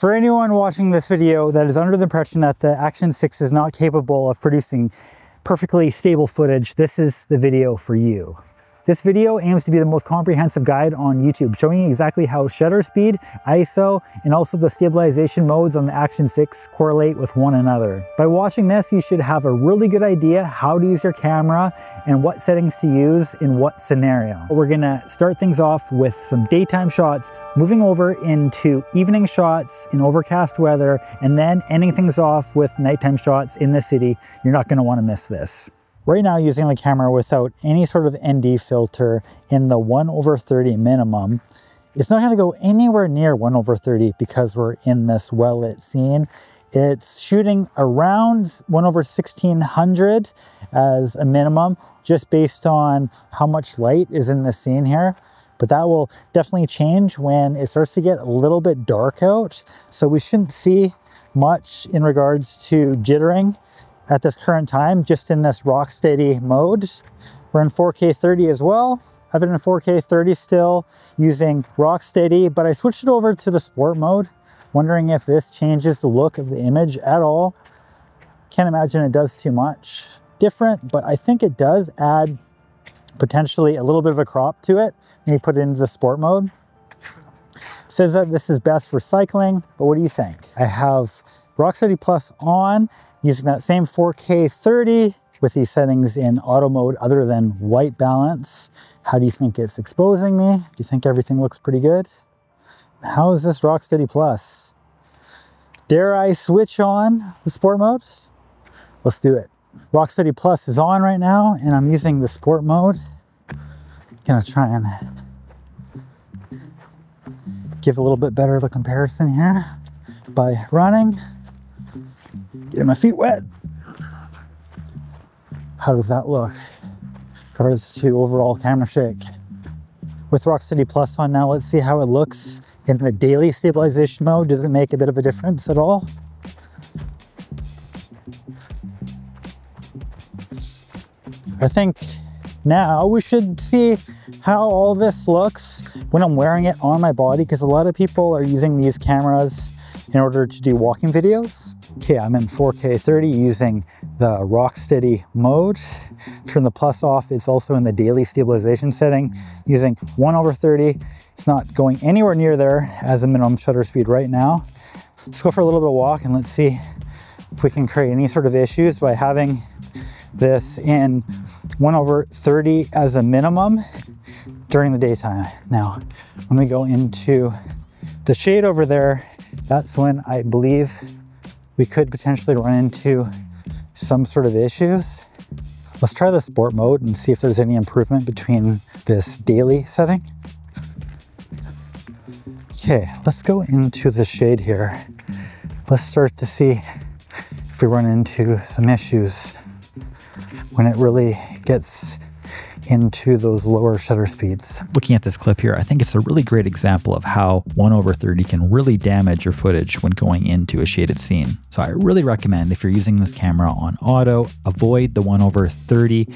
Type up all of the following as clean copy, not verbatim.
For anyone watching this video that is under the impression that the Action 6 is not capable of producing perfectly stable footage, this is the video for you. This video aims to be the most comprehensive guide on YouTube, showing you exactly how shutter speed, ISO, and also the stabilization modes on the Action 6 correlate with one another. By watching this, you should have a really good idea how to use your camera and what settings to use in what scenario. We're gonna start things off with some daytime shots, moving over into evening shots in overcast weather, and then ending things off with nighttime shots in the city. You're not gonna wanna miss this. Right now, using the camera without any sort of ND filter in the 1/30 minimum, it's not going to go anywhere near 1/30 because we're in this well-lit scene. It's shooting around 1/1600 as a minimum, just based on how much light is in the scene here. But that will definitely change when it starts to get a little bit dark out. So we shouldn't see much in regards to jittering at this current time, just in this RockSteady mode. We're in 4K 30 as well. I have it in 4K 30 still using RockSteady, but I switched it over to the sport mode, wondering if this changes the look of the image at all. Can't imagine it does too much different, but I think it does add potentially a little bit of a crop to it when you put it into the sport mode. It says that this is best for cycling, but what do you think? I have RockSteady Plus on, using that same 4K 30 with these settings in auto mode other than white balance. How do you think it's exposing me? Do you think everything looks pretty good? How is this RockSteady Plus? Dare I switch on the sport mode? Let's do it. RockSteady Plus is on right now and I'm using the sport mode. Gonna try and give a little bit better of a comparison here by running. Getting my feet wet. How does that look? Regards to overall camera shake. With RockSteady Plus on now, let's see how it looks in the daily stabilization mode. Does it make a bit of a difference at all? I think now we should see how all this looks when I'm wearing it on my body, because a lot of people are using these cameras in order to do walking videos. Okay, I'm in 4K 30 using the RockSteady mode. Turn the plus off. It's also in the daily stabilization setting using 1/30. It's not going anywhere near there as a minimum shutter speed right now. Let's go for a little bit of walk and let's see if we can create any sort of issues by having this in 1/30 as a minimum during the daytime. Now, when we go into the shade over there, that's when I believe we could potentially run into some sort of issues. Let's try the sport mode and see if there's any improvement between this daily setting. Okay, let's go into the shade here. Let's start to see if we run into some issues when it really gets into those lower shutter speeds. Looking at this clip here, I think it's a really great example of how 1/30 can really damage your footage when going into a shaded scene. So I really recommend, if you're using this camera on auto, avoid the 1/30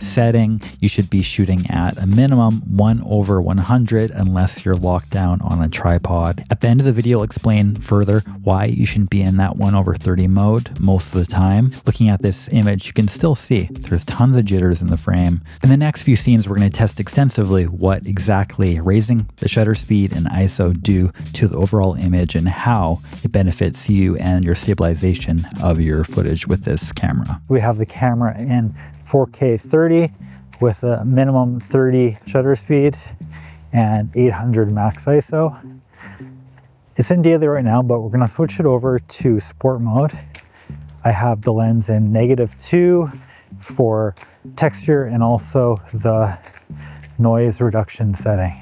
setting. You should be shooting at a minimum 1/100 unless you're locked down on a tripod. At the end of the video, I'll explain further why you shouldn't be in that 1/30 mode most of the time. Looking at this image, you can still see there's tons of jitters in the frame. In the next few scenes, we're going to test extensively what exactly raising the shutter speed and ISO do to the overall image and how it benefits you and your stabilization of your footage with this camera. We have the camera in 4K 30 with a minimum 30 shutter speed and 800 max ISO. It's in daily right now, but we're going to switch it over to sport mode. I have the lens in -2 for texture and also the noise reduction setting.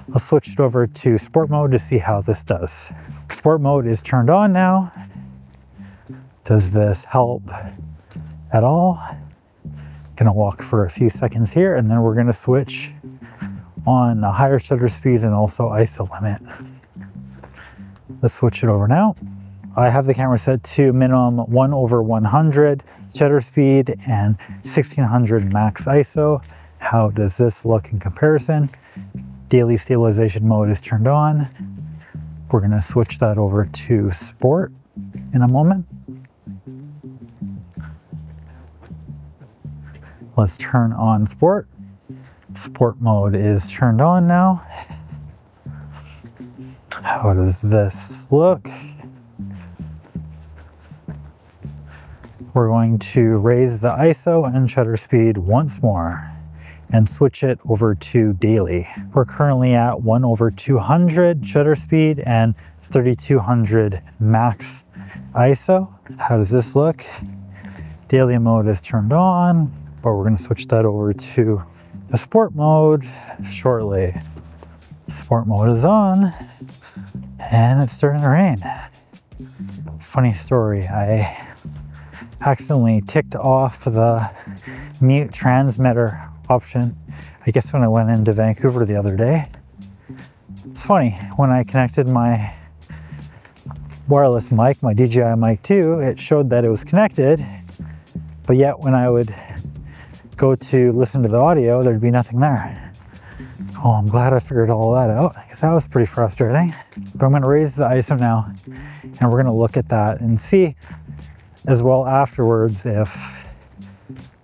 Let's switch it over to sport mode to see how this does. Sport mode is turned on now. Does this help at all? Gonna walk for a few seconds here and then we're gonna switch on a higher shutter speed and also ISO limit. Let's switch it over now. I have the camera set to minimum 1/100 shutter speed and 1600 max ISO. How does this look in comparison? Daily stabilization mode is turned on. We're gonna switch that over to sport in a moment. Let's turn on sport. Sport mode is turned on now. How does this look? We're going to raise the ISO and shutter speed once more and switch it over to daily. We're currently at 1/200 shutter speed and 3200 max ISO. How does this look? Daily mode is turned on, but we're going to switch that over to the sport mode shortly. Sport mode is on and it's starting to rain. Funny story, I accidentally ticked off the mute transmitter option, I guess when I went into Vancouver the other day. It's funny, when I connected my wireless mic, my DJI mic 2, it showed that it was connected, but yet when I would go to listen to the audio, there'd be nothing there. Oh, I'm glad I figured all that out, because that was pretty frustrating. But I'm going to raise the ISO now, and we're going to look at that and see as well afterwards if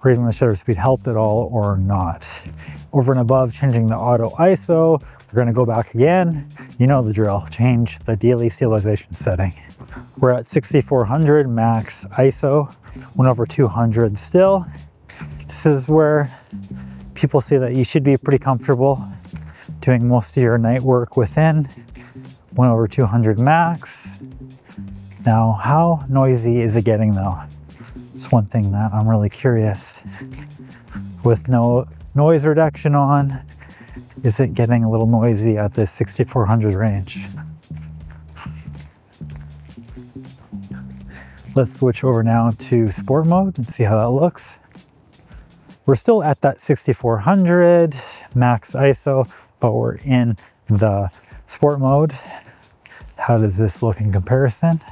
raising the shutter speed helped at all or not. Over and above changing the auto ISO, we're going to go back again. You know the drill, change the daily stabilization setting. We're at 6400 max ISO, 1/200 still. This is where people say that you should be pretty comfortable doing most of your night work within 1/200 max. Now, how noisy is it getting though? It's one thing that I'm really curious. With no noise reduction on, is it getting a little noisy at this 6400 range? Let's switch over now to sport mode and see how that looks. We're still at that 6400 max ISO, but we're in the sport mode. How does this look in comparison?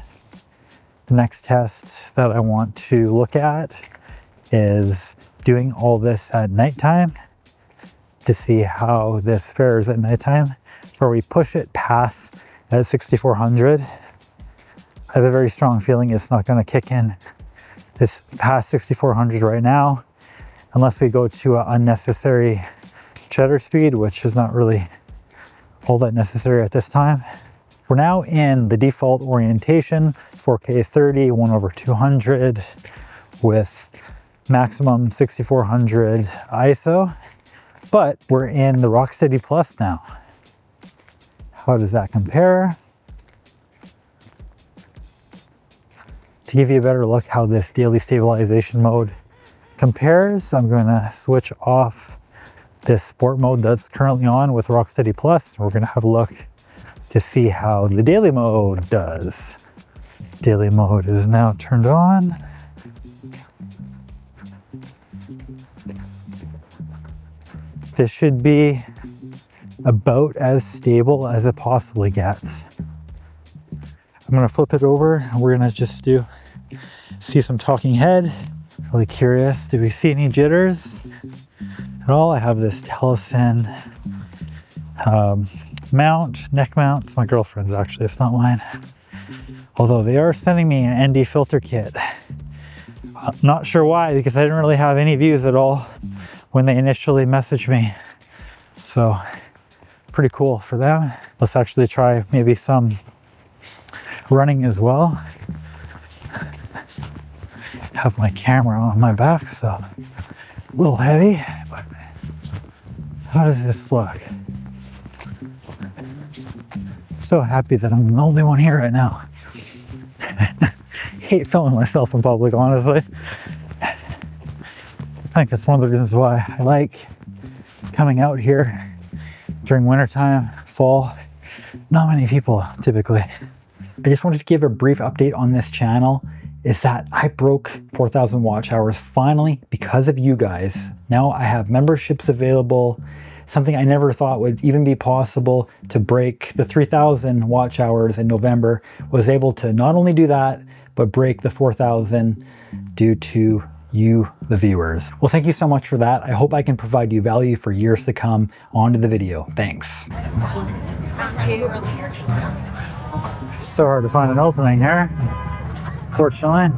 The next test that I want to look at is doing all this at nighttime to see how this fares at nighttime, where we push it past at 6400. I have a very strong feeling it's not going to kick in this past 6400 right now, unless we go to an unnecessary shutter speed, which is not really all that necessary at this time. We're now in the default orientation, 4K 30, 1/200 with maximum 6400 ISO, but we're in the RockSteady Plus now. How does that compare? To give you a better look how this daily stabilization mode compares, I'm going to switch off this sport mode that's currently on with RockSteady Plus. We're going to have a look to see how the daily mode does. Daily mode is now turned on. This should be about as stable as it possibly gets. I'm gonna flip it over and we're gonna just see some talking head. Really curious, do we see any jitters at all? I have this Telesen mount, neck mount. It's my girlfriend's actually, it's not mine. Although they are sending me an ND filter kit. I'm not sure why, because I didn't really have any views at all when they initially messaged me. So pretty cool for them. Let's actually try maybe some running as well. Have my camera on my back, so a little heavy, but how does this look? So happy that I'm the only one here right now. Hate filming myself in public, honestly. I think that's one of the reasons why I like coming out here during wintertime, fall. Not many people typically. I just wanted to give a brief update on this channel. Is that I broke 4,000 watch hours finally because of you guys. Now I have memberships available, something I never thought would even be possible to break the 3,000 watch hours in November. Was able to not only do that, but break the 4,000 due to you, the viewers. Well, thank you so much for that. I hope I can provide you value for years to come. On to the video. Thanks. So hard to find an opening here, fortunately.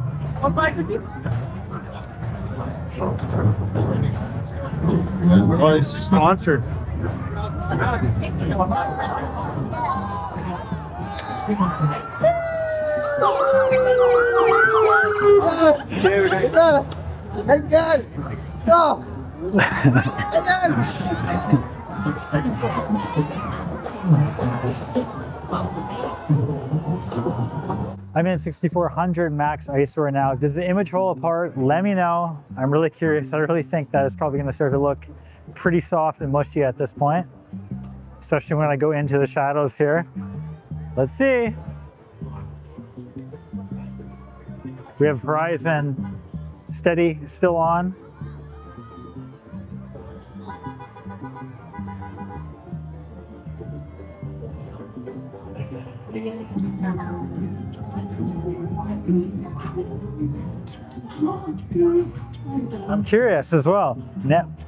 Oh, it's sponsored. I'm in 6400 max ISO right now. Does the image fall apart? Let me know. I'm really curious. I really think that it's probably gonna start to look pretty soft and mushy at this point, especially when I go into the shadows here. Let's see. We have Horizon Steady still on. I'm curious as well.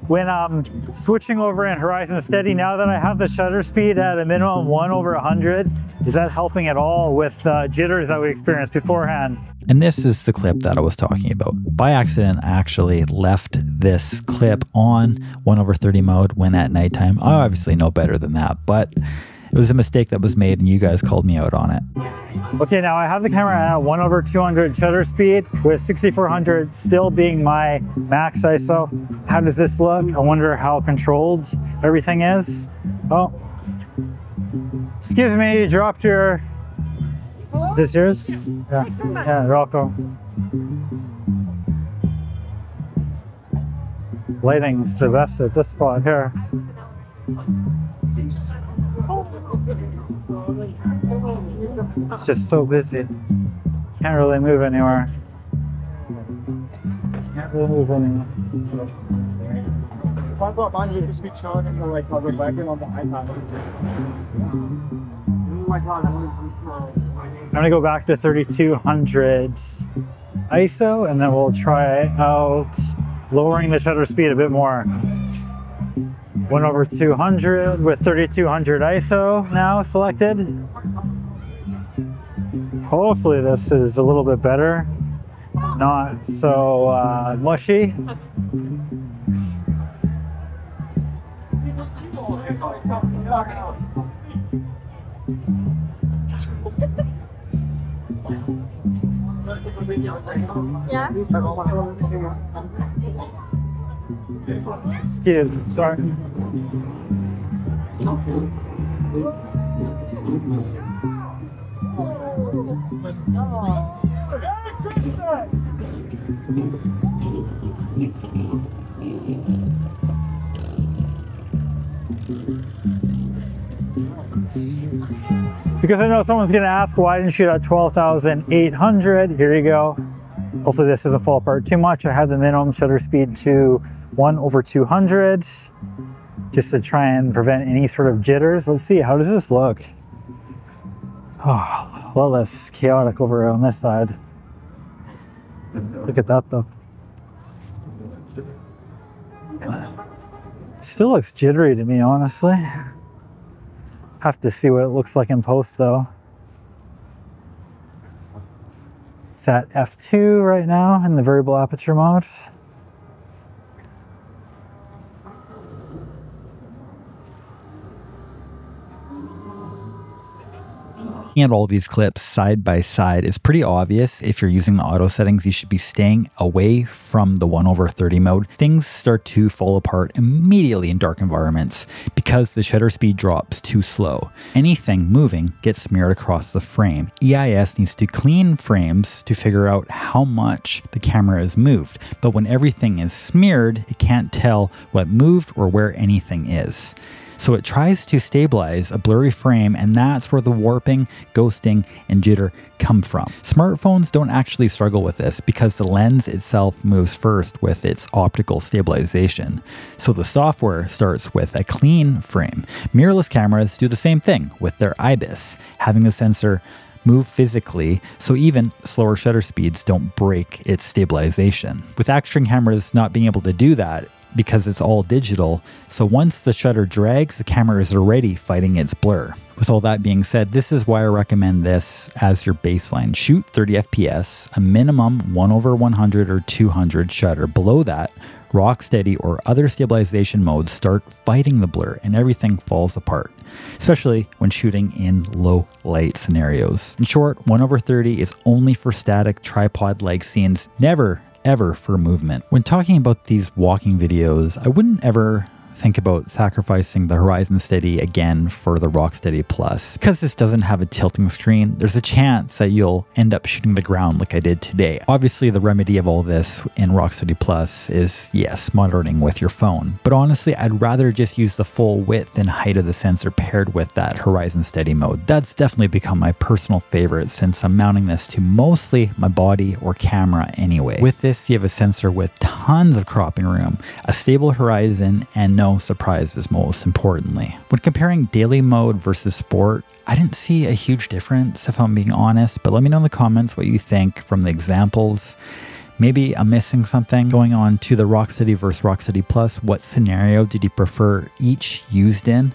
When I'm switching over in Horizon Steady, now that I have the shutter speed at a minimum 1/100, is that helping at all with the jitters that we experienced beforehand? And this is the clip that I was talking about. By accident, I actually left this clip on 1/30 mode when at nighttime. I obviously know better than that, but it was a mistake that was made and you guys called me out on it. Okay, now I have the camera at 1/200 shutter speed with 6400 still being my max ISO. How does this look? I wonder how controlled everything is. Oh, excuse me, you dropped your... Is this yours? Yeah, yeah, you're welcome. Lighting's the best at this spot here. It's just so busy. Can't really move anywhere. Can't really move anywhere. I'm gonna go back to 3200 ISO and then we'll try out lowering the shutter speed a bit more. 1/200 with 3200 ISO now selected. Hopefully this is a little bit better, not so mushy. Yeah. Excuse me, sorry. Because I know someone's gonna ask why I didn't shoot at 12,800. Here you go. Hopefully this doesn't fall apart too much. I have the minimum shutter speed to 1/200 just to try and prevent any sort of jitters. Let's see, how does this look? Oh, a lot less chaotic over on this side. Look at that though. Still looks jittery to me, honestly. Have to see what it looks like in post though. It's at f2 right now in the variable aperture mode. Looking at all these clips side by side is pretty obvious. If you're using the auto settings, you should be staying away from the 1/30 mode. Things start to fall apart immediately in dark environments because the shutter speed drops too slow. Anything moving gets smeared across the frame. EIS needs to clean frames to figure out how much the camera is moved. But when everything is smeared, it can't tell what moved or where anything is. So it tries to stabilize a blurry frame, and that's where the warping, ghosting, and jitter come from. Smartphones don't actually struggle with this because the lens itself moves first with its optical stabilization. So the software starts with a clean frame. Mirrorless cameras do the same thing with their IBIS, having the sensor move physically, so even slower shutter speeds don't break its stabilization. With action cameras not being able to do that, because it's all digital. So once the shutter drags, the camera is already fighting its blur. With all that being said, this is why I recommend this as your baseline. Shoot 30 FPS, a minimum 1/100 or 200 shutter. Below that, RockSteady or other stabilization modes start fighting the blur and everything falls apart, especially when shooting in low light scenarios. In short, 1/30 is only for static tripod-like scenes, never ever for movement. When talking about these walking videos, I wouldn't ever think about sacrificing the Horizon Steady again for the RockSteady Plus. Because this doesn't have a tilting screen, there's a chance that you'll end up shooting the ground like I did today. Obviously, the remedy of all this in RockSteady Plus is, yes, monitoring with your phone. But honestly, I'd rather just use the full width and height of the sensor paired with that Horizon Steady mode. That's definitely become my personal favorite since I'm mounting this to mostly my body or camera anyway. With this, you have a sensor with tons of cropping room, a stable horizon, and no surprises most importantly. When comparing daily mode versus sport, I didn't see a huge difference if I'm being honest, but let me know in the comments what you think from the examples. Maybe I'm missing something. Going on to the RockSteady versus RockSteady Plus, what scenario did you prefer each used in?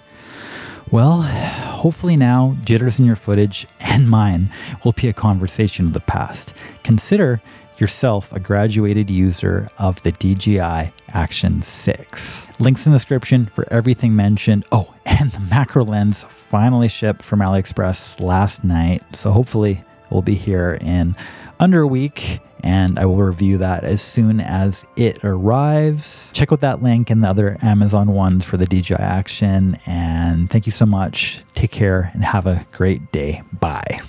Well, hopefully now jitters in your footage and mine will be a conversation of the past. Consider yourself a graduated user of the DJI Action 6. Links in the description for everything mentioned. Oh, and the macro lens finally shipped from Aliexpress last night. So hopefully it will be here in under a week, and I will review that as soon as it arrives. Check out that link and the other Amazon ones for the DJI Action. And thank you so much. Take care and have a great day. Bye.